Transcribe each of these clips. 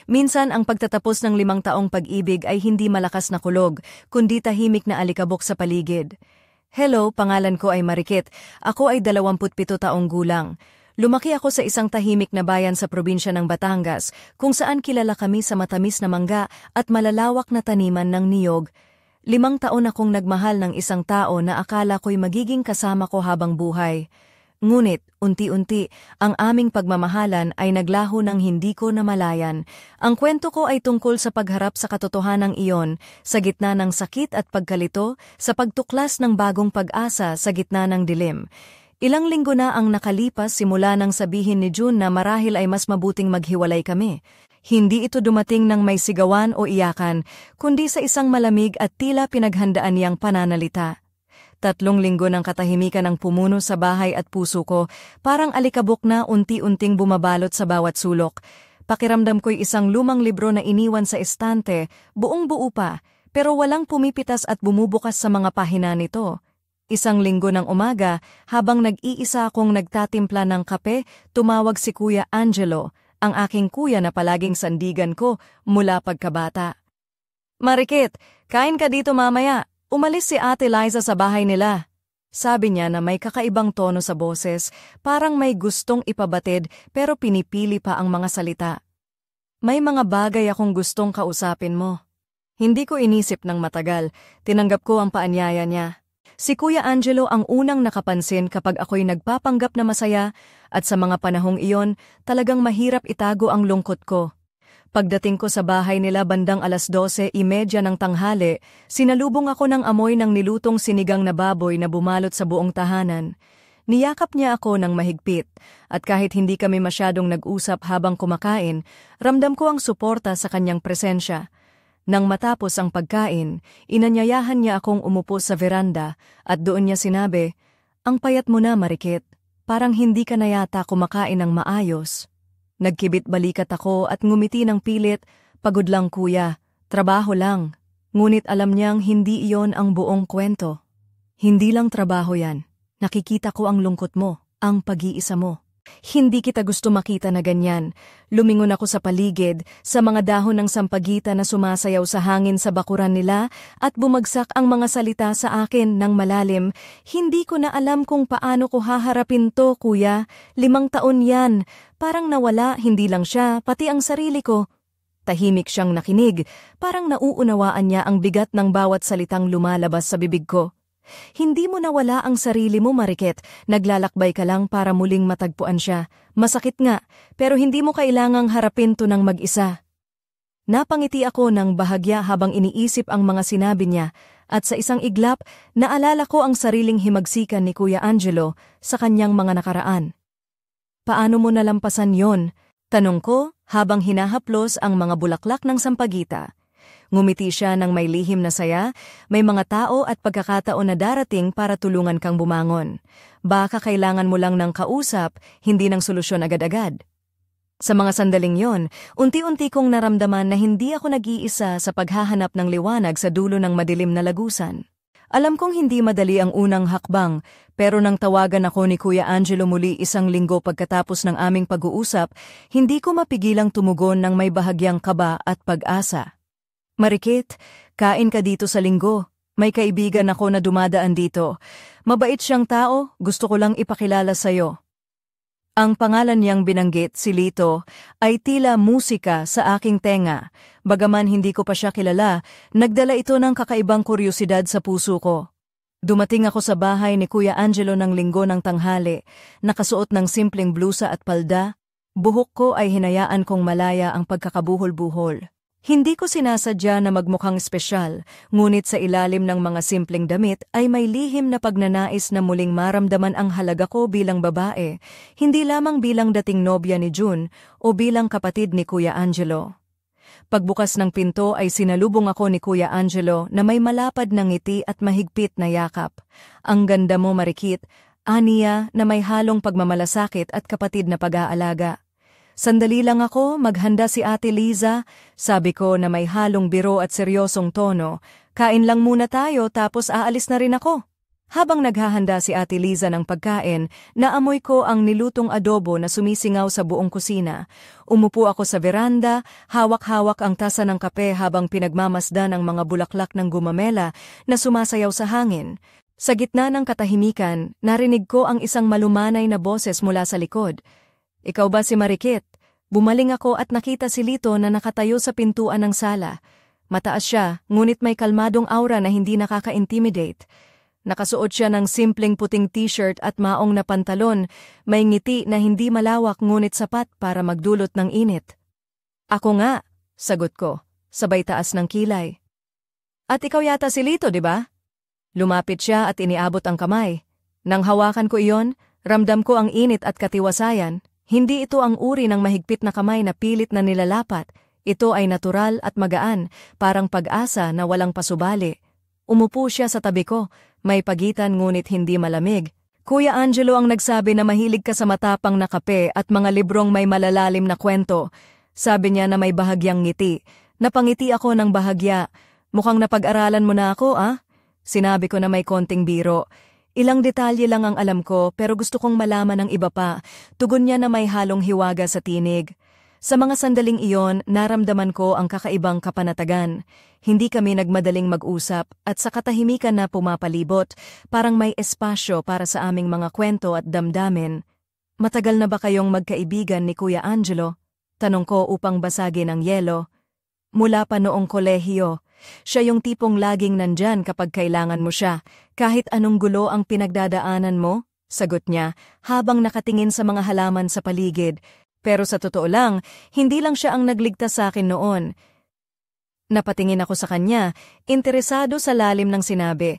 Minsan ang pagtatapos ng 5 taong pag-ibig ay hindi malakas na kulog, kundi tahimik na alikabok sa paligid. Hello, pangalan ko ay Marikit. Ako ay 27 taong gulang. Lumaki ako sa isang tahimik na bayan sa probinsya ng Batangas, kung saan kilala kami sa matamis na mangga at malalawak na taniman ng niyog. 5 taon akong nagmahal ng isang tao na akala ko'y magiging kasama ko habang buhay. Ngunit, unti-unti, ang aming pagmamahalan ay naglaho ng hindi ko namalayan. Ang kwento ko ay tungkol sa pagharap sa katotohanang iyon, sa gitna ng sakit at pagkalito, sa pagtuklas ng bagong pag-asa sa gitna ng dilim. Ilang linggo na ang nakalipas simula nang sabihin ni June na marahil ay mas mabuting maghiwalay kami. Hindi ito dumating ng may sigawan o iyakan, kundi sa isang malamig at tila pinaghandaan niyang pananalita. 3 linggo ng katahimikan ang pumuno sa bahay at puso ko, parang alikabok na unti-unting bumabalot sa bawat sulok. Pakiramdam ko'y isang lumang libro na iniwan sa estante, buong-buo pa, pero walang pumipitas at bumubukas sa mga pahina nito. Isang linggo ng umaga, habang nag-iisa akong nagtatimpla ng kape, tumawag si Kuya Angelo, ang aking kuya na palaging sandigan ko mula pagkabata. "Marikit, kain ka dito mamaya. Umalis si Ate Liza sa bahay nila." Sabi niya na may kakaibang tono sa boses, parang may gustong ipabatid pero pinipili pa ang mga salita. "May mga bagay akong gustong kausapin mo." Hindi ko inisip ng matagal, tinanggap ko ang paanyaya niya. Si Kuya Angelo ang unang nakapansin kapag ako'y nagpapanggap na masaya at sa mga panahong iyon talagang mahirap itago ang lungkot ko. Pagdating ko sa bahay nila bandang 12:30 ng tanghali, sinalubong ako ng amoy ng nilutong sinigang na baboy na bumalot sa buong tahanan. Niyakap niya ako ng mahigpit, at kahit hindi kami masyadong nag-usap habang kumakain, ramdam ko ang suporta sa kanyang presensya. Nang matapos ang pagkain, inanyayahan niya akong umupo sa veranda at doon niya sinabi, "Ang payat mo na, Marikit. Parang hindi ka na yata kumakain ng maayos." Nagkibit balikat ako at ngumiti ng pilit, "Pagod lang kuya, trabaho lang." Ngunit alam niyang hindi iyon ang buong kwento. "Hindi lang trabaho yan. Nakikita ko ang lungkot mo, ang pag-iisa mo. Hindi kita gusto makita na ganyan." Lumingon ako sa paligid, sa mga dahon ng sampagita na sumasayaw sa hangin sa bakuran nila at bumagsak ang mga salita sa akin ng malalim. "Hindi ko na alam kung paano ko haharapin to, kuya. 5 taon yan. Parang nawala, hindi lang siya, pati ang sarili ko." Tahimik siyang nakinig, parang nauunawaan niya ang bigat ng bawat salitang lumalabas sa bibig ko. "Hindi mo nawala ang sarili mo, Marikit. Naglalakbay ka lang para muling matagpuan siya. Masakit nga, pero hindi mo kailangang harapin to ng mag-isa." Napangiti ako ng bahagya habang iniisip ang mga sinabi niya, at sa isang iglap, naalala ko ang sariling himagsikan ni Kuya Angelo sa kanyang mga nakaraan. "Paano mo nalampasan yon?" tanong ko habang hinahaplos ang mga bulaklak ng sampagita. Ngumiti siya ng may lihim na saya, "May mga tao at pagkakataon na darating para tulungan kang bumangon. Baka kailangan mo lang ng kausap, hindi ng solusyon agad-agad." Sa mga sandaling yon, unti-unti kong naramdaman na hindi ako nag-iisa sa paghahanap ng liwanag sa dulo ng madilim na lagusan. Alam kong hindi madali ang unang hakbang, pero nang tawagan ako ni Kuya Angelo muli 1 linggo pagkatapos ng aming pag-uusap, hindi ko mapigilang tumugon ng may bahagyang kaba at pag-asa. "Marikit, kain ka dito sa linggo. May kaibigan ako na dumadaan dito. Mabait siyang tao, gusto ko lang ipakilala sa'yo." Ang pangalan niyang binanggit, si Lito, ay tila musika sa aking tenga. Bagaman hindi ko pa siya kilala, nagdala ito ng kakaibang kuryosidad sa puso ko. Dumating ako sa bahay ni Kuya Angelo ng linggo ng tanghali, nakasuot ng simpleng blusa at palda. Buhok ko ay hinayaan kong malaya ang pagkakabuhol-buhol. Hindi ko sinasadya na magmukhang espesyal, ngunit sa ilalim ng mga simpleng damit ay may lihim na pagnanais na muling maramdaman ang halaga ko bilang babae, hindi lamang bilang dating nobya ni June o bilang kapatid ni Kuya Angelo. Pagbukas ng pinto ay sinalubong ako ni Kuya Angelo na may malapad na ngiti at mahigpit na yakap. "Ang ganda mo, Marikit," aniya na may halong pagmamalasakit at kapatid na pag-aalaga. "Sandali lang ako, maghanda si Ate Liza," sabi ko na may halong biro at seryosong tono. "Kain lang muna tayo tapos aalis na rin ako." Habang naghahanda si Ate Liza ng pagkain, naamoy ko ang nilutong adobo na sumisingaw sa buong kusina. Umupo ako sa veranda, hawak-hawak ang tasa ng kape habang pinagmamasdan ang mga bulaklak ng gumamela na sumasayaw sa hangin. Sa gitna ng katahimikan, narinig ko ang isang malumanay na boses mula sa likod. "Ikaw ba si Marikit?" Bumaling ako at nakita si Lito na nakatayo sa pintuan ng sala. Mataas siya, ngunit may kalmadong aura na hindi nakaka-intimidate. Nakasuot siya ng simpleng puting t-shirt at maong na pantalon, may ngiti na hindi malawak ngunit sapat para magdulot ng init. "Ako nga," sagot ko, sabay taas ng kilay. "At ikaw yata si Lito, di ba?" Lumapit siya at iniabot ang kamay. Nang hawakan ko iyon, ramdam ko ang init at katiwasayan. Hindi ito ang uri ng mahigpit na kamay na pilit na nilalapat. Ito ay natural at magaan, parang pag-asa na walang pasubali. Umupo siya sa tabi ko, may pagitan ngunit hindi malamig. "Kuya Angelo ang nagsabi na mahilig ka sa matapang na kape at mga librong may malalalim na kwento." Sabi niya na may bahagyang ngiti. Napangiti ako ng bahagya. "Mukhang napag-aralan mo na ako, ah?" Sinabi ko na may konting biro. "Ilang detalye lang ang alam ko pero gusto kong malaman ng iba pa." Tugon niya na may halong hiwaga sa tinig. Sa mga sandaling iyon, naramdaman ko ang kakaibang kapanatagan. Hindi kami nagmadaling mag-usap at sa katahimikan na pumapalibot, parang may espasyo para sa aming mga kwento at damdamin. "Matagal na ba kayong magkaibigan ni Kuya Angelo?" Tanong ko upang basagin ang yelo. "Mula pa noong kolehiyo. Siya yung tipong laging nandyan kapag kailangan mo siya, kahit anong gulo ang pinagdadaanan mo," sagot niya habang nakatingin sa mga halaman sa paligid. Pero sa totoo lang, hindi lang siya ang nagligtas sa akin noon. Napatingin ako sa kanya, interesado sa lalim ng sinabi.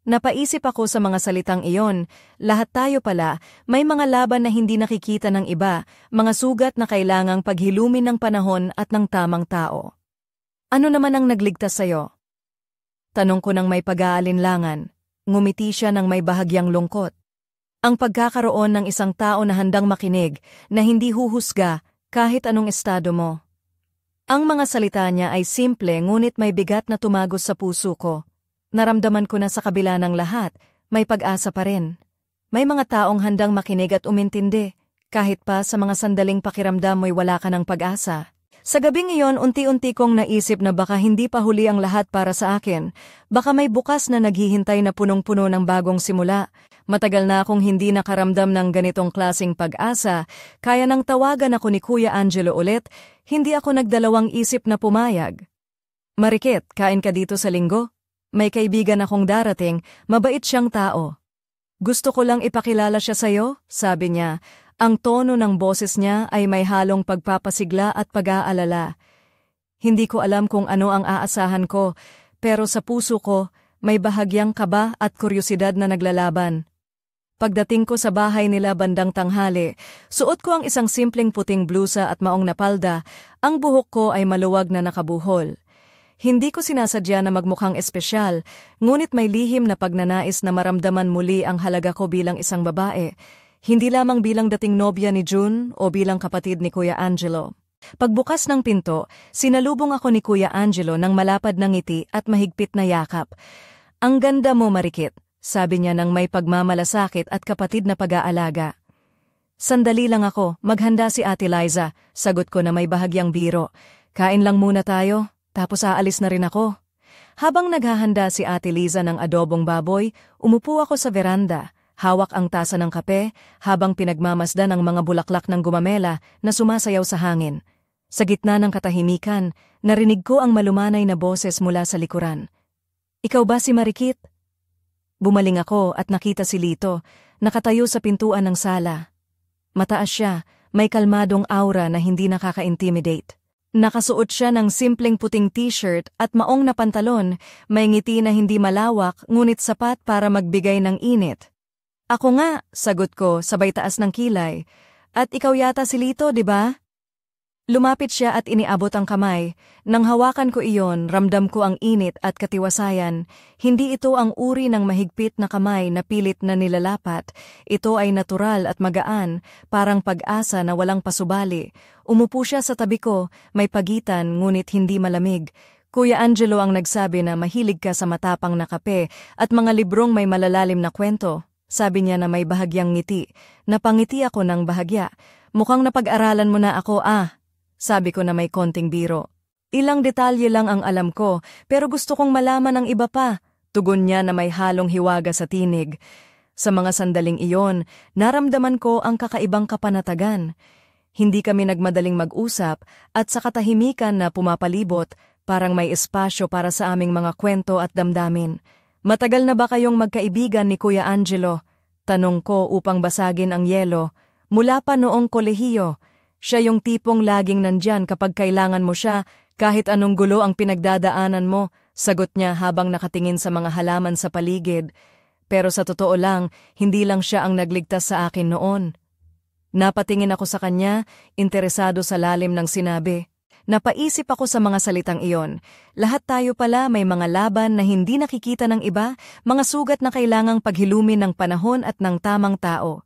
Napaisip ako sa mga salitang iyon. Lahat tayo pala, may mga laban na hindi nakikita ng iba, mga sugat na kailangang paghilumin ng panahon at ng tamang tao. "Ano naman ang nagligtas sa'yo?" Tanong ko ng may pag-aalinlangan. Ngumiti siya ng may bahagyang lungkot. "Ang pagkakaroon ng isang tao na handang makinig, na hindi huhusga kahit anong estado mo." Ang mga salita niya ay simple ngunit may bigat na tumagos sa puso ko. Naramdaman ko na sa kabila ng lahat, may pag-asa pa rin. May mga taong handang makinig at umintindi, kahit pa sa mga sandaling pakiramdam mo'y wala ka ng pag-asa. Sa gabing iyon, unti-unti kong naisip na baka hindi pa huli ang lahat para sa akin. Baka may bukas na naghihintay na punong-puno ng bagong simula. Matagal na akong hindi nakaramdam ng ganitong klasing pag-asa, kaya nang tawagan ako ni Kuya Angelo ulit, hindi ako nagdalawang isip na pumayag. "Marikit, kain ka dito sa linggo? May kaibigan akong darating, mabait siyang tao." "Gusto ko lang ipakilala siya sa'yo," sabi niya. Ang tono ng boses niya ay may halong pagpapasigla at pag-aalala. Hindi ko alam kung ano ang aasahan ko, pero sa puso ko, may bahagyang kaba at kuryosidad na naglalaban. Pagdating ko sa bahay nila bandang tanghali, suot ko ang isang simpleng puting blusa at maong na palda, ang buhok ko ay maluwag na nakabuhol. Hindi ko sinasadya na magmukhang espesyal, ngunit may lihim na pagnanais na maramdaman muli ang halaga ko bilang isang babae. Hindi lamang bilang dating nobya ni June o bilang kapatid ni Kuya Angelo. Pagbukas ng pinto, sinalubong ako ni Kuya Angelo ng malapad na ngiti at mahigpit na yakap. "Ang ganda mo, Marikit," sabi niya ng may pagmamalasakit at kapatid na pag-aalaga. "Sandali lang ako, maghanda si Ate Liza," sagot ko na may bahagyang biro. "Kain lang muna tayo, tapos aalis na rin ako." Habang naghahanda si Ate Liza ng adobong baboy, umupo ako sa veranda. Hawak ang tasa ng kape habang pinagmamasdan ang mga bulaklak ng gumamela na sumasayaw sa hangin. Sa gitna ng katahimikan, narinig ko ang malumanay na boses mula sa likuran. "Ikaw ba si Marikit?" Bumaling ako at nakita si Lito, nakatayo sa pintuan ng sala. Mataas siya, may kalmadong aura na hindi nakaka-intimidate. Nakasuot siya ng simpleng puting t-shirt at maong na pantalon, may ngiti na hindi malawak ngunit sapat para magbigay ng init. "Ako nga," sagot ko sabay taas ng kilay. "At ikaw yata si Lito, di ba?" Lumapit siya at iniabot ang kamay. Nang hawakan ko iyon, ramdam ko ang init at katiwasayan. Hindi ito ang uri ng mahigpit na kamay na pilit na nilalapat. Ito ay natural at magaan, parang pag-asa na walang pasubali. Umupo siya sa tabi ko, may pagitan ngunit hindi malamig. Kuya Angelo ang nagsabi na mahilig ka sa matapang na kape at mga librong may malalalim na kwento. Sabi niya na may bahagyang ngiti. Napangiti ako ng bahagya. Mukhang napag-aralan mo na ako Sabi ko na may konting biro. Ilang detalye lang ang alam ko, pero gusto kong malaman ang iba pa. Tugon niya na may halong hiwaga sa tinig. Sa mga sandaling iyon, naramdaman ko ang kakaibang kapanatagan. Hindi kami nagmadaling mag-usap at sa katahimikan na pumapalibot, parang may espasyo para sa aming mga kwento at damdamin. Matagal na ba kayong magkaibigan ni Kuya Angelo? Tanong ko upang basagin ang yelo. Mula pa noong kolehiyo, siya yung tipong laging nandyan kapag kailangan mo siya, kahit anong gulo ang pinagdadaanan mo, sagot niya habang nakatingin sa mga halaman sa paligid. Pero sa totoo lang, hindi lang siya ang nagligtas sa akin noon. Napatingin ako sa kanya, interesado sa lalim ng sinabi. Napaisip ako sa mga salitang iyon. Lahat tayo pala may mga laban na hindi nakikita ng iba, mga sugat na kailangang paghilumin ng panahon at ng tamang tao.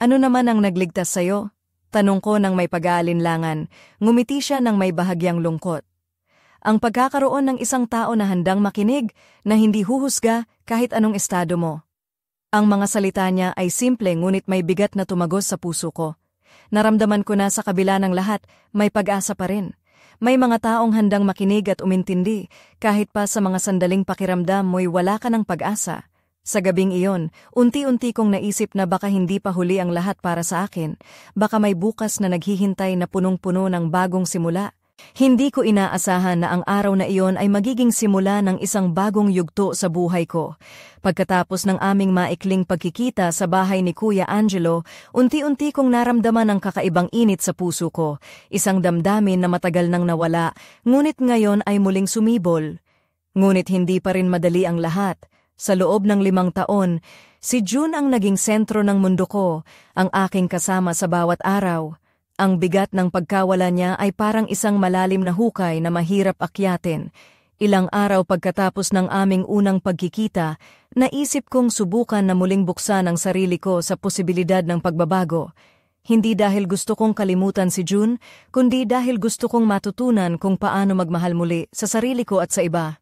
Ano naman ang nagligtas sa'yo? Tanong ko ng may pag-aalinlangan. Ngumiti siya ng may bahagyang lungkot. Ang pagkakaroon ng isang tao na handang makinig, na hindi huhusga kahit anong estado mo. Ang mga salita niya ay simple ngunit may bigat na tumagos sa puso ko. Naramdaman ko na sa kabila ng lahat, may pag-asa pa rin. May mga taong handang makinig at umintindi, kahit pa sa mga sandaling pakiramdam mo'y wala ka ng pag-asa. Sa gabing iyon, unti-unti kong naisip na baka hindi pa huli ang lahat para sa akin, baka may bukas na naghihintay na punong-puno ng bagong simula. Hindi ko inaasahan na ang araw na iyon ay magiging simula ng isang bagong yugto sa buhay ko. Pagkatapos ng aming maikling pagkikita sa bahay ni Kuya Angelo, unti-unti kong naramdaman ang kakaibang init sa puso ko, isang damdamin na matagal nang nawala, ngunit ngayon ay muling sumibol. Ngunit hindi pa rin madali ang lahat. Sa loob ng 5 taon, si June ang naging sentro ng mundo ko, ang aking kasama sa bawat araw. Ang bigat ng pagkawala niya ay parang isang malalim na hukay na mahirap akyatin. Ilang araw pagkatapos ng aming unang pagkikita, naisip kong subukan na muling buksan ang sarili ko sa posibilidad ng pagbabago. Hindi dahil gusto kong kalimutan si June, kundi dahil gusto kong matutunan kung paano magmahal muli sa sarili ko at sa iba.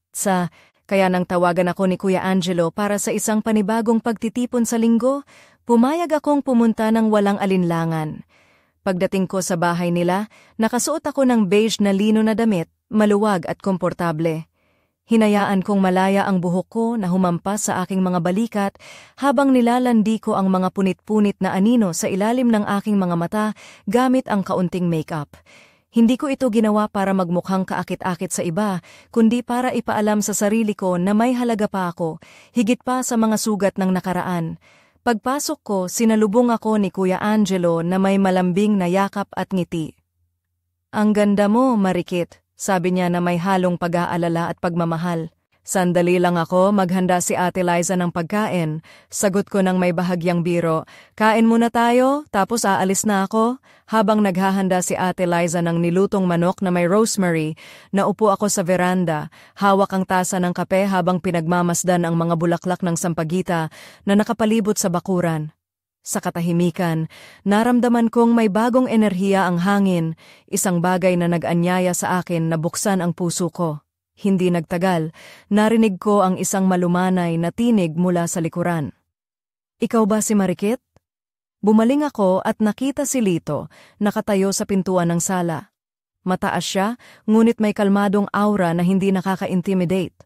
Kaya nang tawagan ako ni Kuya Angelo para sa isang panibagong pagtitipon sa linggo, pumayag akong pumunta ng walang alinlangan. Pagdating ko sa bahay nila, nakasuot ako ng beige na lino na damit, maluwag at komportable. Hinayaan kong malaya ang buhok ko na humampas sa aking mga balikat habang nilalandi ko ang mga punit-punit na anino sa ilalim ng aking mga mata gamit ang kaunting makeup. Hindi ko ito ginawa para magmukhang kaakit-akit sa iba, kundi para ipaalam sa sarili ko na may halaga pa ako, higit pa sa mga sugat ng nakaraan. Pagpasok ko, sinalubong ako ni Kuya Angelo na may malambing na yakap at ngiti. Ang ganda mo, Marikit, sabi niya na may halong pag-aalala at pagmamahal. Sandali lang ako, maghanda si Ate Liza ng pagkain. Sagot ko ng may bahagyang biro. Kain muna tayo, tapos aalis na ako. Habang naghahanda si Ate Liza ng nilutong manok na may rosemary, naupo ako sa veranda, hawak ang tasa ng kape habang pinagmamasdan ang mga bulaklak ng sampagita na nakapalibot sa bakuran. Sa katahimikan, naramdaman kong may bagong enerhiya ang hangin, isang bagay na nag-anyaya sa akin na buksan ang puso ko. Hindi nagtagal, narinig ko ang isang malumanay na tinig mula sa likuran. Ikaw ba si Marikit? Bumaling ako at nakita si Lito, nakatayo sa pintuan ng sala. Mataas siya, ngunit may kalmadong aura na hindi nakaka-intimidate.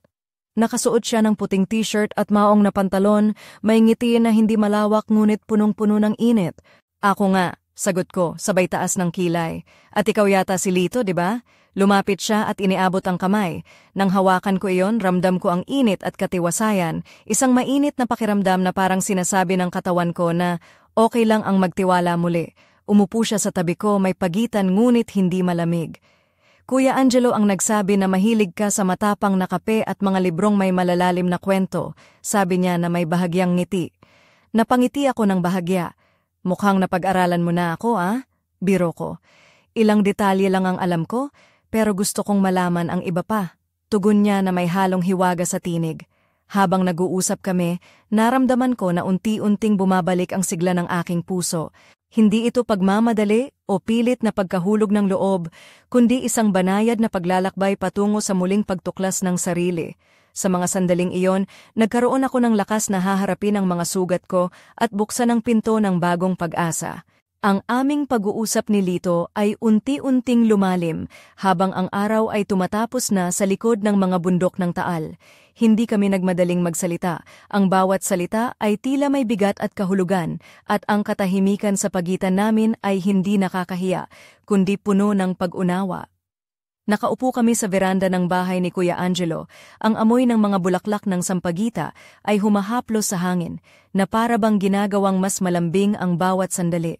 Nakasuot siya ng puting t-shirt at maong na pantalon, may ngiti na hindi malawak ngunit punong-puno ng init. Ako nga, sagot ko, sabay taas ng kilay. At ikaw yata si Lito, di ba? Lumapit siya at iniabot ang kamay. Nang hawakan ko iyon, ramdam ko ang init at katiwasayan, isang mainit na pakiramdam na parang sinasabi ng katawan ko na okay lang ang magtiwala muli. Umupo siya sa tabi ko, may pagitan ngunit hindi malamig. Kuya Angelo ang nagsabi na mahilig ka sa matapang na kape at mga librong may malalalim na kwento, sabi niya na may bahagyang ngiti. Napangiti ako ng bahagya. Mukhang napag-aralan mo na ako, Biro ko. Ilang detalye lang ang alam ko, pero gusto kong malaman ang iba pa. Tugon niya na may halong hiwaga sa tinig. Habang nag-uusap kami, naramdaman ko na unti-unting bumabalik ang sigla ng aking puso. Hindi ito pagmamadali o pilit na pagkahulog ng loob, kundi isang banayad na paglalakbay patungo sa muling pagtuklas ng sarili. Sa mga sandaling iyon, nagkaroon ako ng lakas na haharapin ang mga sugat ko at buksan ang pinto ng bagong pag-asa. Ang aming pag-uusap ni Lito ay unti-unting lumalim habang ang araw ay tumatapos na sa likod ng mga bundok ng Taal. Hindi kami nagmadaling magsalita. Ang bawat salita ay tila may bigat at kahulugan, at ang katahimikan sa pagitan namin ay hindi nakakahiya, kundi puno ng pag-unawa. Nakaupo kami sa veranda ng bahay ni Kuya Angelo. Ang amoy ng mga bulaklak ng sampagita ay humahaplos sa hangin, na para bang ginagawang mas malambing ang bawat sandali.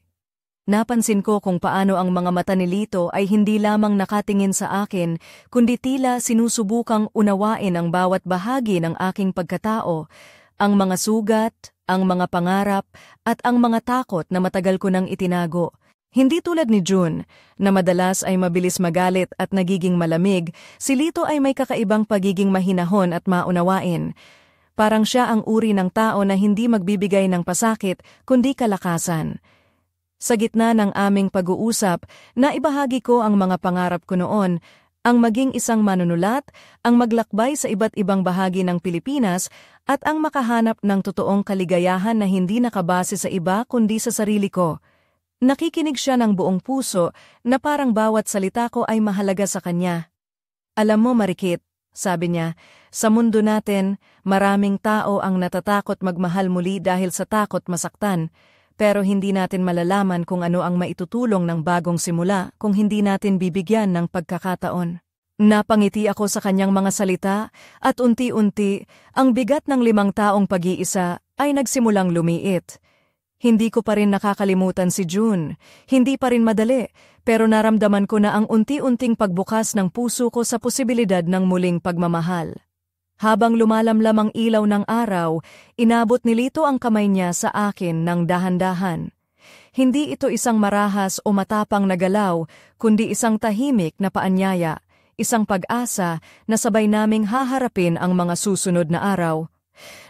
Napansin ko kung paano ang mga mata ni Lito ay hindi lamang nakatingin sa akin, kundi tila sinusubukang unawain ang bawat bahagi ng aking pagkatao, ang mga sugat, ang mga pangarap, at ang mga takot na matagal ko nang itinago. Hindi tulad ni June, na madalas ay mabilis magalit at nagiging malamig, si Lito ay may kakaibang pagiging mahinahon at maunawain. Parang siya ang uri ng tao na hindi magbibigay ng pasakit, kundi kalakasan. Sa gitna ng aming pag-uusap, naibahagi ko ang mga pangarap ko noon, ang maging isang manunulat, ang maglakbay sa iba't ibang bahagi ng Pilipinas, at ang makahanap ng totoong kaligayahan na hindi nakabase sa iba kundi sa sarili ko. Nakikinig siya ng buong puso na parang bawat salita ko ay mahalaga sa kanya. Alam mo, Marikit, sabi niya, sa mundo natin, maraming tao ang natatakot magmahal muli dahil sa takot masaktan. Pero hindi natin malalaman kung ano ang maitutulong ng bagong simula kung hindi natin bibigyan ng pagkakataon. Napangiti ako sa kanyang mga salita at unti-unti, ang bigat ng 5 taong pag-iisa ay nagsimulang lumiit. Hindi ko pa rin nakakalimutan si June, hindi pa rin madali, pero naramdaman ko na ang unti-unting pagbukas ng puso ko sa posibilidad ng muling pagmamahal. Habang lumalamlam ang ilaw ng araw, inabot ni Lito ang kamay niya sa akin ng dahan-dahan. Hindi ito isang marahas o matapang na galaw, kundi isang tahimik na paanyaya, isang pag-asa na sabay naming haharapin ang mga susunod na araw.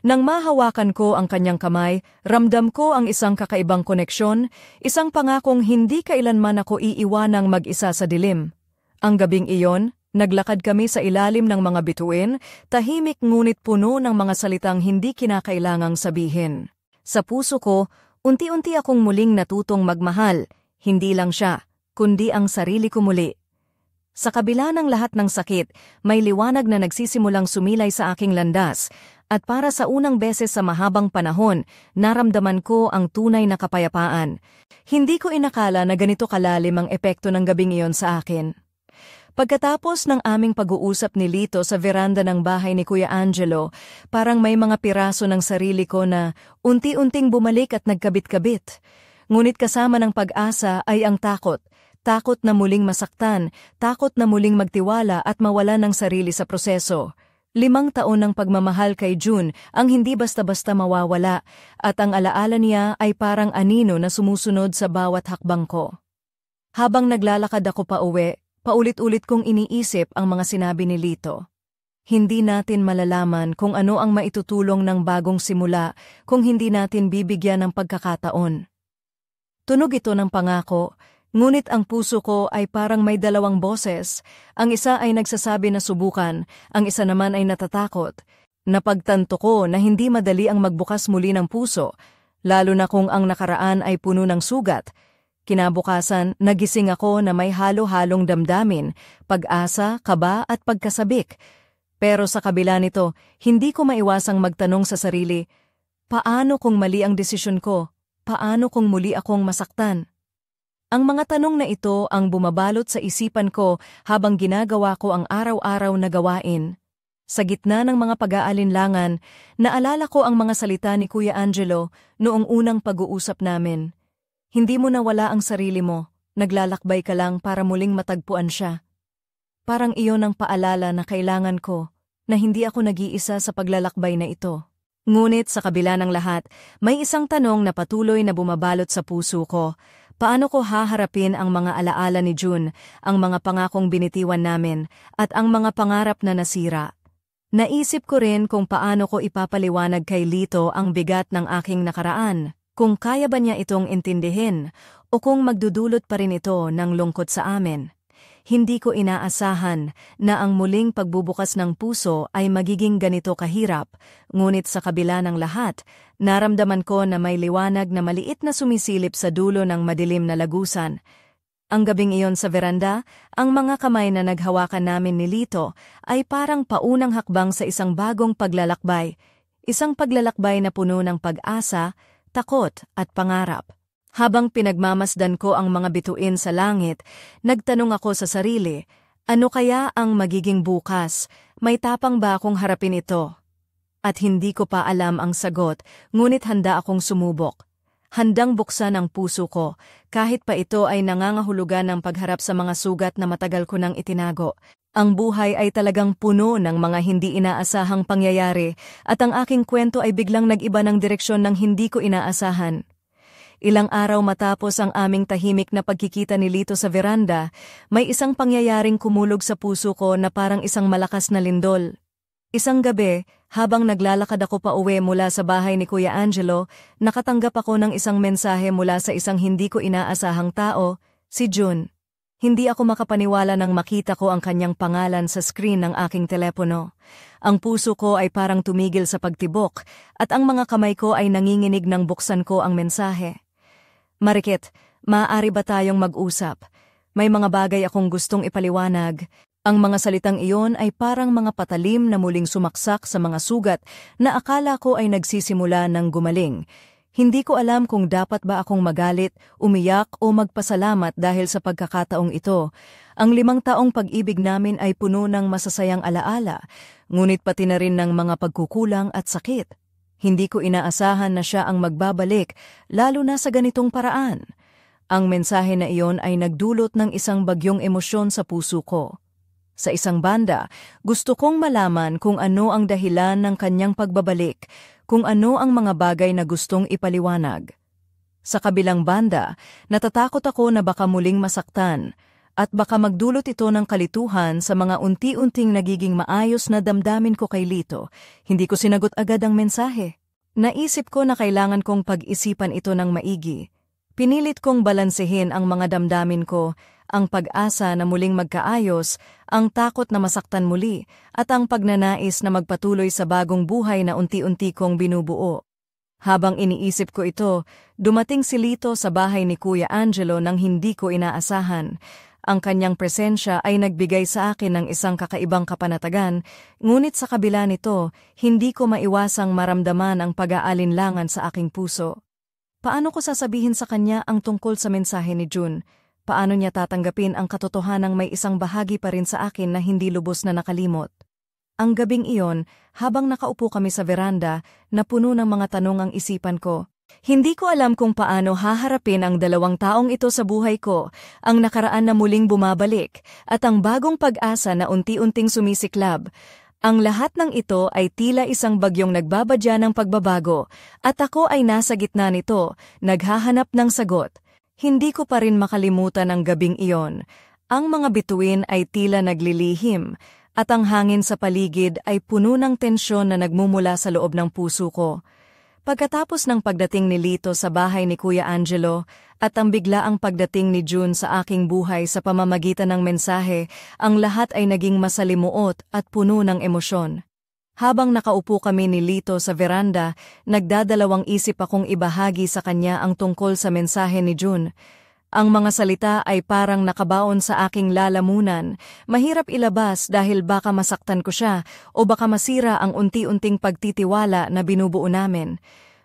Nang mahawakan ko ang kanyang kamay, ramdam ko ang isang kakaibang koneksyon, isang pangakong hindi kailanman ako iiwanang mag-isa sa dilim. Ang gabing iyon, naglakad kami sa ilalim ng mga bituin, tahimik ngunit puno ng mga salitang hindi kinakailangang sabihin. Sa puso ko, unti-unti akong muling natutong magmahal, hindi lang siya, kundi ang sarili ko muli. Sa kabila ng lahat ng sakit, may liwanag na nagsisimulang sumilay sa aking landas, at para sa unang beses sa mahabang panahon, naramdaman ko ang tunay na kapayapaan. Hindi ko inakala na ganito kalalim ang epekto ng gabing iyon sa akin. Pagkatapos ng aming pag-uusap ni Lito sa veranda ng bahay ni Kuya Angelo, parang may mga piraso ng sarili ko na unti-unting bumalik at nagkabit-kabit. Ngunit kasama ng pag-asa ay ang takot. Takot na muling masaktan, takot na muling magtiwala at mawala ng sarili sa proseso. 5 taon ng pagmamahal kay June ang hindi basta-basta mawawala, at ang alaala niya ay parang anino na sumusunod sa bawat hakbang ko. Habang naglalakad ako pa uwi, paulit-ulit kong iniisip ang mga sinabi ni Lito. Hindi natin malalaman kung ano ang maitutulong ng bagong simula kung hindi natin bibigyan ng pagkakataon. Tunog ito ng pangako, ngunit ang puso ko ay parang may 2 boses. Ang isa ay nagsasabi na subukan, ang isa naman ay natatakot. Napagtanto ko na hindi madali ang magbukas muli ng puso, lalo na kung ang nakaraan ay puno ng sugat. Kinabukasan, nagising ako na may halo-halong damdamin, pag-asa, kaba at pagkasabik. Pero sa kabila nito, hindi ko maiwasang magtanong sa sarili, paano kung mali ang desisyon ko? Paano kung muli akong masaktan? Ang mga tanong na ito ang bumabalot sa isipan ko habang ginagawa ko ang araw-araw na gawain. Sa gitna ng mga pag-aalinlangan, naalala ko ang mga salita ni Kuya Angelo noong unang pag-uusap namin. Hindi mo nawala ang sarili mo, naglalakbay ka lang para muling matagpuan siya. Parang iyon ang paalala na kailangan ko, na hindi ako nag-iisa sa paglalakbay na ito. Ngunit sa kabila ng lahat, may isang tanong na patuloy na bumabalot sa puso ko. Paano ko haharapin ang mga alaala ni June, ang mga pangakong binitiwan namin, at ang mga pangarap na nasira? Naisip ko rin kung paano ko ipapaliwanag kay Lito ang bigat ng aking nakaraan. Kung kaya ba niya itong intindihin o kung magdudulot pa rin ito ng lungkot sa amin. Hindi ko inaasahan na ang muling pagbubukas ng puso ay magiging ganito kahirap, ngunit sa kabila ng lahat, naramdaman ko na may liwanag na maliit na sumisilip sa dulo ng madilim na lagusan. Ang gabing iyon sa veranda, ang mga kamay na naghawakan namin ni Lito ay parang paunang hakbang sa isang bagong paglalakbay, isang paglalakbay na puno ng pag-asa, takot at pangarap. Habang pinagmamasdan ko ang mga bituin sa langit, nagtanong ako sa sarili, ano kaya ang magiging bukas? May tapang ba akong harapin ito? At hindi ko pa alam ang sagot, ngunit handa akong sumubok. Handang buksan ang puso ko, kahit pa ito ay nangangahulugan ng pagharap sa mga sugat na matagal ko nang itinago. Ang buhay ay talagang puno ng mga hindi inaasahang pangyayari at ang aking kwento ay biglang nag-iba ng direksyon ng hindi ko inaasahan. Ilang araw matapos ang aming tahimik na pagkikita ni Lito sa veranda, may isang pangyayaring kumulog sa puso ko na parang isang malakas na lindol. Isang gabi, habang naglalakad ako pa uwi mula sa bahay ni Kuya Angelo, nakatanggap ako ng isang mensahe mula sa isang hindi ko inaasahang tao, si June. Hindi ako makapaniwala nang makita ko ang kanyang pangalan sa screen ng aking telepono. Ang puso ko ay parang tumigil sa pagtibok at ang mga kamay ko ay nanginginig nang buksan ko ang mensahe. Marikit, maaari ba tayong mag-usap? May mga bagay akong gustong ipaliwanag. Ang mga salitang iyon ay parang mga patalim na muling sumaksak sa mga sugat na akala ko ay nagsisimula ng gumaling. Hindi ko alam kung dapat ba akong magalit, umiyak o magpasalamat dahil sa pagkakataong ito. Ang 5 taong pag-ibig namin ay puno ng masasayang alaala, ngunit pati na rin ng mga pagkukulang at sakit. Hindi ko inaasahan na siya ang magbabalik, lalo na sa ganitong paraan. Ang mensahe na iyon ay nagdulot ng isang bagyong emosyon sa puso ko. Sa isang banda, gusto kong malaman kung ano ang dahilan ng kanyang pagbabalik, kung ano ang mga bagay na gustong ipaliwanag. Sa kabilang banda, natatakot ako na baka muling masaktan, at baka magdulot ito ng kalituhan sa mga unti-unting nagiging maayos na damdamin ko kay Lito. Hindi ko sinagot agad ang mensahe. Naisip ko na kailangan kong pag-isipan ito ng maigi. Pinilit kong balansehin ang mga damdamin ko, ang pag-asa na muling magkaayos, ang takot na masaktan muli, at ang pagnanais na magpatuloy sa bagong buhay na unti-unti kong binubuo. Habang iniisip ko ito, dumating si Lito sa bahay ni Kuya Angelo nang hindi ko inaasahan. Ang kanyang presensya ay nagbigay sa akin ng isang kakaibang kapanatagan, ngunit sa kabila nito, hindi ko maiwasang maramdaman ang pag-aalinlangan sa aking puso. Paano ko sasabihin sa kanya ang tungkol sa mensahe ni June? Paano niya tatanggapin ang katotohanang may isang bahagi pa rin sa akin na hindi lubos na nakalimot? Ang gabing iyon, habang nakaupo kami sa veranda, napuno ng mga tanong ang isipan ko. Hindi ko alam kung paano haharapin ang 2 taong ito sa buhay ko, ang nakaraan na muling bumabalik, at ang bagong pag-asa na unti-unting sumisiklab. Ang lahat ng ito ay tila isang bagyong nagbabadya ng pagbabago, at ako ay nasa gitna nito, naghahanap ng sagot. Hindi ko pa rin makalimutan ang gabing iyon. Ang mga bituin ay tila naglilihim, at ang hangin sa paligid ay puno ng tensyon na nagmumula sa loob ng puso ko. Pagkatapos ng pagdating ni Lito sa bahay ni Kuya Angelo at ang biglaang pagdating ni June sa aking buhay sa pamamagitan ng mensahe, ang lahat ay naging masalimuot at puno ng emosyon. Habang nakaupo kami ni Lito sa veranda, nagdadalawang isip akong ibahagi sa kanya ang tungkol sa mensahe ni June. Ang mga salita ay parang nakabaon sa aking lalamunan. Mahirap ilabas dahil baka masaktan ko siya o baka masira ang unti-unting pagtitiwala na binubuo namin.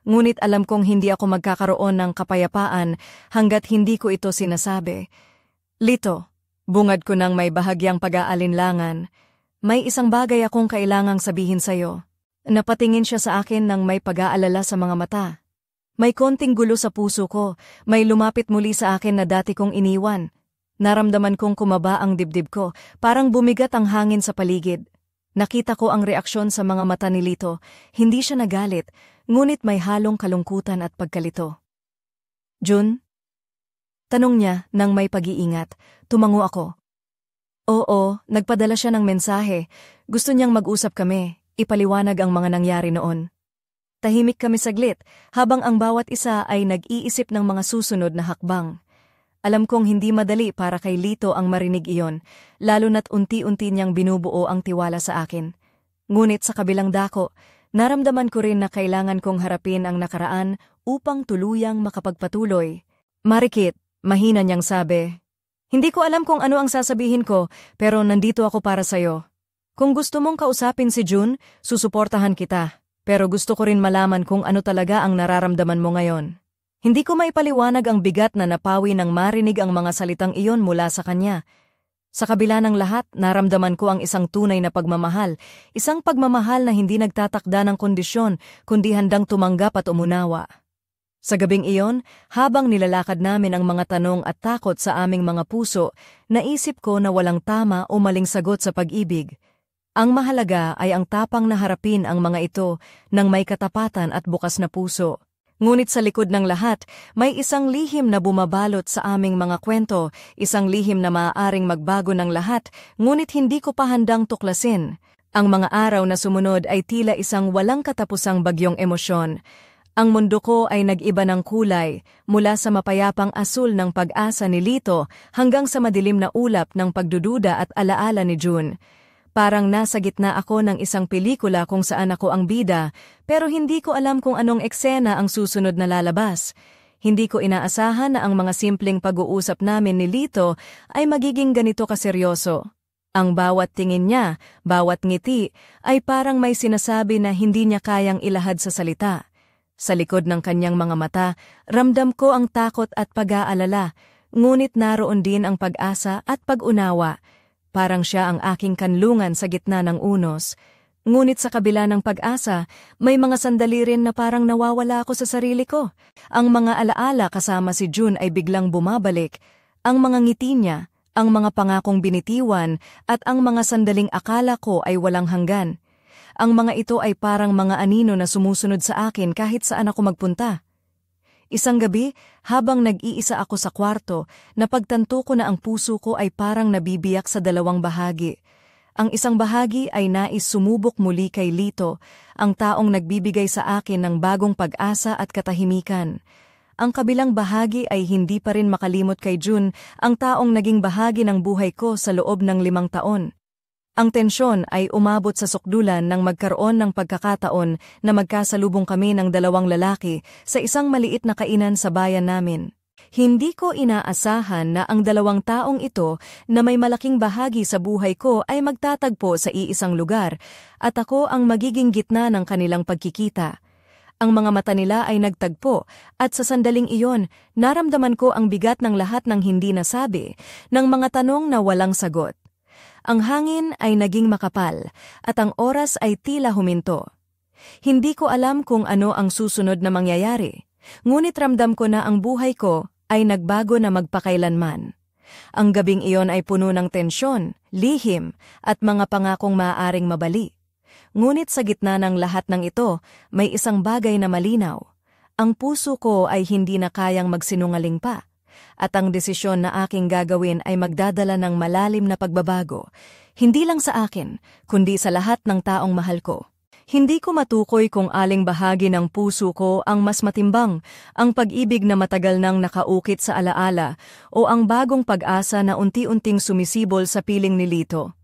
Ngunit alam kong hindi ako magkakaroon ng kapayapaan hanggat hindi ko ito sinasabi. Lito, bungad ko ng may bahagyang pag-aalinlangan. May isang bagay akong kailangang sabihin sa'yo. Napatingin siya sa akin ng may pag-aalala sa mga mata. May konting gulo sa puso ko, may lumapit muli sa akin na dati kong iniwan. Naramdaman kong kumaba ang dibdib ko, parang bumigat ang hangin sa paligid. Nakita ko ang reaksyon sa mga mata ni Lito, hindi siya nagalit, ngunit may halong kalungkutan at pagkalito. June? Tanong niya nang may pag-iingat, tumango ako. Oo, nagpadala siya ng mensahe, gusto niyang mag-usap kami, ipaliwanag ang mga nangyari noon. Tahimik kami saglit, habang ang bawat isa ay nag-iisip ng mga susunod na hakbang. Alam kong hindi madali para kay Lito ang marinig iyon, lalo na't unti-unti niyang binubuo ang tiwala sa akin. Ngunit sa kabilang dako, naramdaman ko rin na kailangan kong harapin ang nakaraan upang tuluyang makapagpatuloy. Marikit, mahina niyang sabi. Hindi ko alam kung ano ang sasabihin ko, pero nandito ako para sa'yo. Kung gusto mong kausapin si June, susuportahan kita. Pero gusto ko rin malaman kung ano talaga ang nararamdaman mo ngayon. Hindi ko maipaliwanag ang bigat na napawi nang marinig ang mga salitang iyon mula sa kanya. Sa kabila ng lahat, naramdaman ko ang isang tunay na pagmamahal, isang pagmamahal na hindi nagtatakda ng kondisyon, kundi handang tumanggap at umunawa. Sa gabing iyon, habang nilalakad namin ang mga tanong at takot sa aming mga puso, naisip ko na walang tama o maling sagot sa pag-ibig. Ang mahalaga ay ang tapang na harapin ang mga ito ng may katapatan at bukas na puso. Ngunit sa likod ng lahat, may isang lihim na bumabalot sa aming mga kwento, isang lihim na maaaring magbago ng lahat, ngunit hindi ko pa handang tuklasin. Ang mga araw na sumunod ay tila isang walang katapusang bagyong emosyon. Ang mundo ko ay nag-iba ng kulay, mula sa mapayapang asul ng pag-asa ni Lito hanggang sa madilim na ulap ng pagdududa at alaala ni June. Parang nasa gitna ako ng isang pelikula kung saan ako ang bida, pero hindi ko alam kung anong eksena ang susunod na lalabas. Hindi ko inaasahan na ang mga simpleng pag-uusap namin ni Lito ay magiging ganito kaseryoso. Ang bawat tingin niya, bawat ngiti, ay parang may sinasabi na hindi niya kayang ilahad sa salita. Sa likod ng kanyang mga mata, ramdam ko ang takot at pag-aalala, ngunit naroon din ang pag-asa at pag-unawa. Parang siya ang aking kanlungan sa gitna ng unos. Ngunit sa kabila ng pag-asa, may mga sandali rin na parang nawawala ako sa sarili ko. Ang mga alaala kasama si June ay biglang bumabalik. Ang mga ngiti niya, ang mga pangakong binitiwan, at ang mga sandaling akala ko ay walang hanggan. Ang mga ito ay parang mga anino na sumusunod sa akin kahit saan ako magpunta. Isang gabi, habang nag-iisa ako sa kwarto, napagtanto ko na ang puso ko ay parang nabibiyak sa dalawang bahagi. Ang isang bahagi ay nais sumubok muli kay Lito, ang taong nagbibigay sa akin ng bagong pag-asa at katahimikan. Ang kabilang bahagi ay hindi pa rin makalimot kay June, ang taong naging bahagi ng buhay ko sa loob ng 5 taon. Ang tensyon ay umabot sa sukdulan nang magkaroon ng pagkakataon na magkasalubong kami ng 2 lalaki sa isang maliit na kainan sa bayan namin. Hindi ko inaasahan na ang 2 taong ito na may malaking bahagi sa buhay ko ay magtatagpo sa iisang lugar at ako ang magiging gitna ng kanilang pagkikita. Ang mga mata nila ay nagtagpo at sa sandaling iyon, naramdaman ko ang bigat ng lahat ng hindi nasabi, ng mga tanong na walang sagot. Ang hangin ay naging makapal at ang oras ay tila huminto. Hindi ko alam kung ano ang susunod na mangyayari, ngunit ramdam ko na ang buhay ko ay nagbago na magpakailanman. Ang gabing iyon ay puno ng tensyon, lihim at mga pangakong maaaring mabali. Ngunit sa gitna ng lahat ng ito, may isang bagay na malinaw. Ang puso ko ay hindi na kayang magsinungaling pa. At ang desisyon na aking gagawin ay magdadala ng malalim na pagbabago, hindi lang sa akin, kundi sa lahat ng taong mahal ko. Hindi ko matukoy kung aling bahagi ng puso ko ang mas matimbang, ang pag-ibig na matagal nang nakaukit sa alaala o ang bagong pag-asa na unti-unting sumisibol sa piling ni Lito.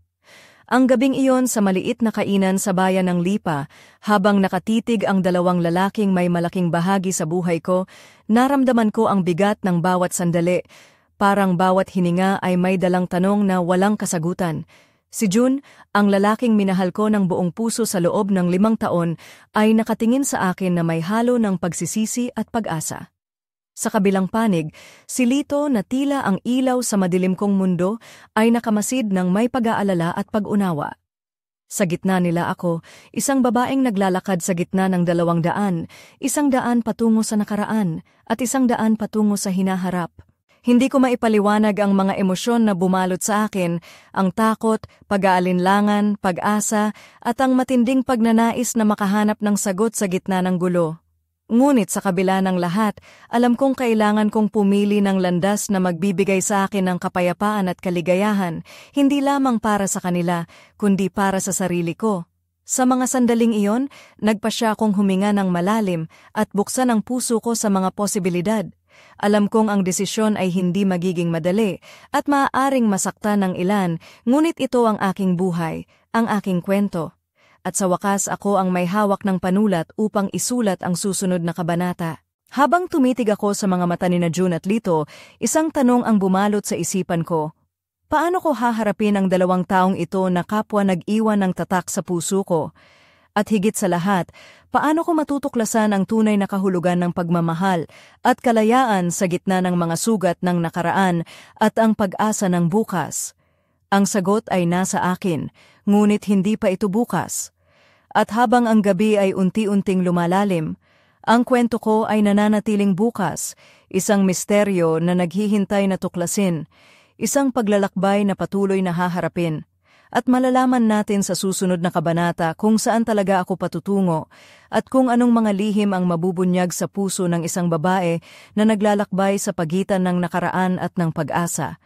Ang gabing iyon sa maliit na kainan sa bayan ng Lipa, habang nakatitig ang 2 lalaking may malaking bahagi sa buhay ko, naramdaman ko ang bigat ng bawat sandali. Parang bawat hininga ay may dalang tanong na walang kasagutan. Si June, ang lalaking minahal ko ng buong puso sa loob ng 5 taon, ay nakatingin sa akin na may halo ng pagsisisi at pag-asa. Sa kabilang panig, si Lito na tila ang ilaw sa madilim kong mundo ay nakamasid ng may pag-aalala at pag-unawa. Sa gitna nila ako, isang babaeng naglalakad sa gitna ng 200, 100 patungo sa nakaraan at 100 patungo sa hinaharap. Hindi ko maipaliwanag ang mga emosyon na bumalot sa akin, ang takot, pag-aalinlangan, pag-asa at ang matinding pagnanais na makahanap ng sagot sa gitna ng gulo. Ngunit sa kabila ng lahat, alam kong kailangan kong pumili ng landas na magbibigay sa akin ng kapayapaan at kaligayahan, hindi lamang para sa kanila, kundi para sa sarili ko. Sa mga sandaling iyon, nagpasya akong huminga ng malalim at buksan ang puso ko sa mga posibilidad. Alam kong ang desisyon ay hindi magiging madali at maaaring masaktan ng ilan, ngunit ito ang aking buhay, ang aking kwento. At sa wakas ako ang may hawak ng panulat upang isulat ang susunod na kabanata. Habang tumitig ako sa mga mata ni June at Lito, isang tanong ang bumalot sa isipan ko. Paano ko haharapin ang 2 taong ito na kapwa nag-iwan ng tatak sa puso ko? At higit sa lahat, paano ko matutuklasan ang tunay na kahulugan ng pagmamahal at kalayaan sa gitna ng mga sugat ng nakaraan at ang pag-asa ng bukas? Ang sagot ay nasa akin, ngunit hindi pa ito bukas. At habang ang gabi ay unti-unting lumalalim, ang kwento ko ay nananatiling bukas, isang misteryo na naghihintay na tuklasin, isang paglalakbay na patuloy na haharapin. At malalaman natin sa susunod na kabanata kung saan talaga ako patutungo at kung anong mga lihim ang mabubunyag sa puso ng isang babae na naglalakbay sa pagitan ng nakaraan at ng pag-asa.